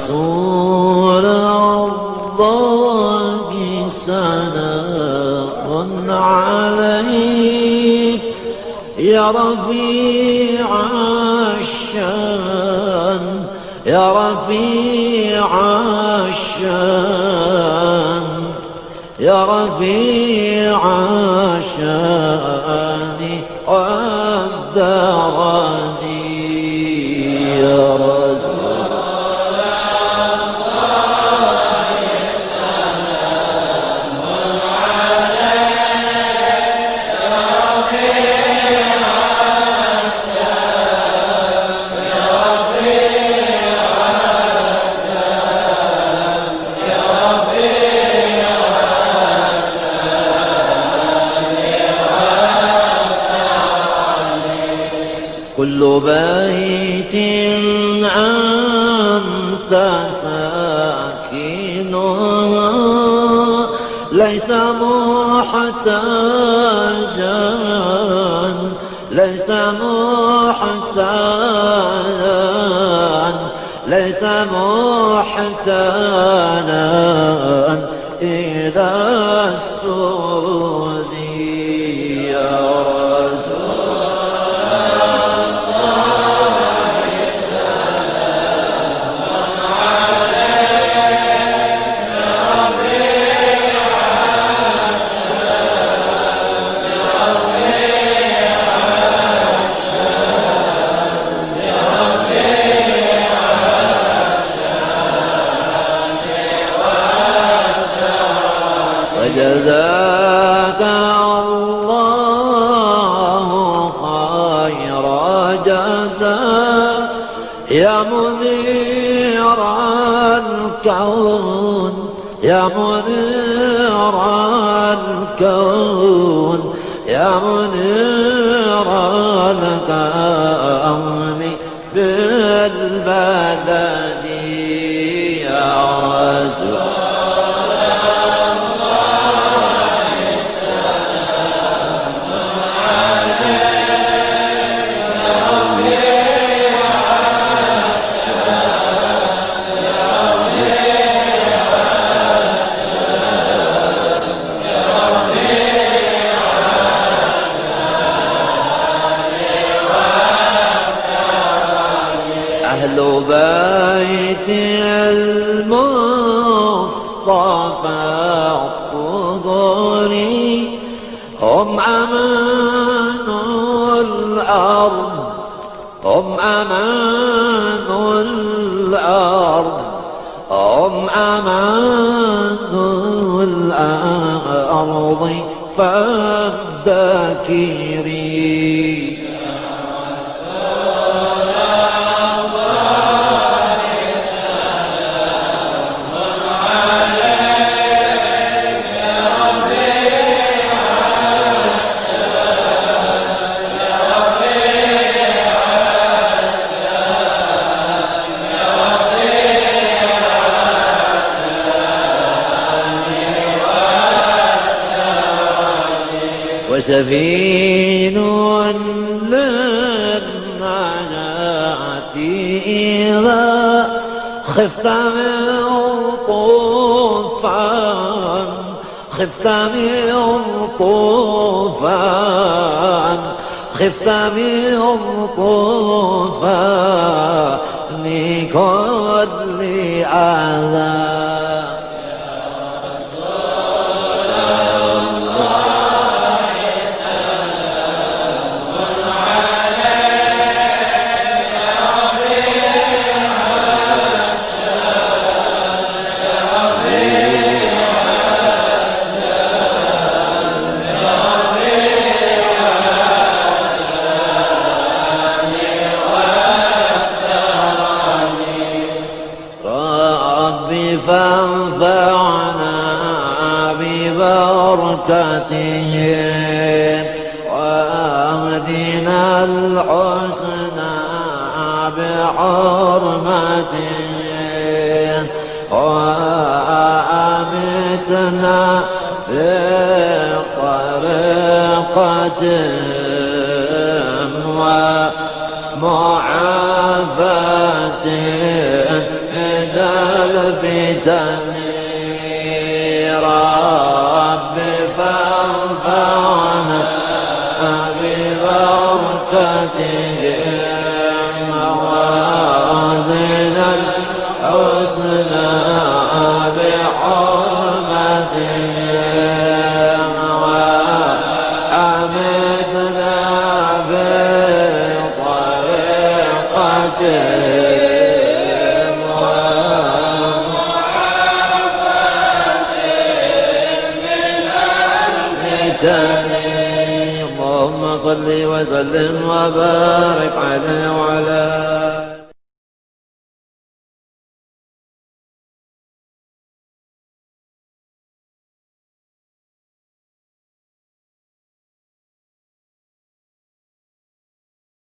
رسول الله سلام عليك يا رفيع الشان يا رفيع الشان يا رفيع الشان والدرجي يا رسول كل بيت أنت ساكنها ليس محتاجا ليس محتاجا ليس محتاجا إلى السوز يا رسول جزاك الله خير جزاء يا منير الكون يا منير الكون يا منير الكون بالبلد يا رسول أهل بيت المصطفى الطهري هم أمان الأرض هم أمان الأرض هم أمان الأرض فالذاكرين وسفين للنجاة إذا خفت من طوفان خفت من طوفان خفت من طوفان لكل أذى فانفعنا ببركتهم واهدنا الحسنى بحرمتهم وأمتنا في طريقتهم ومعافاتهم الفتن رب فانفعنا ببركتهم وزدنا الحسنى بحرمتهم وحمدنا بطريقتهم اللهم صل وسلم وبارك عليه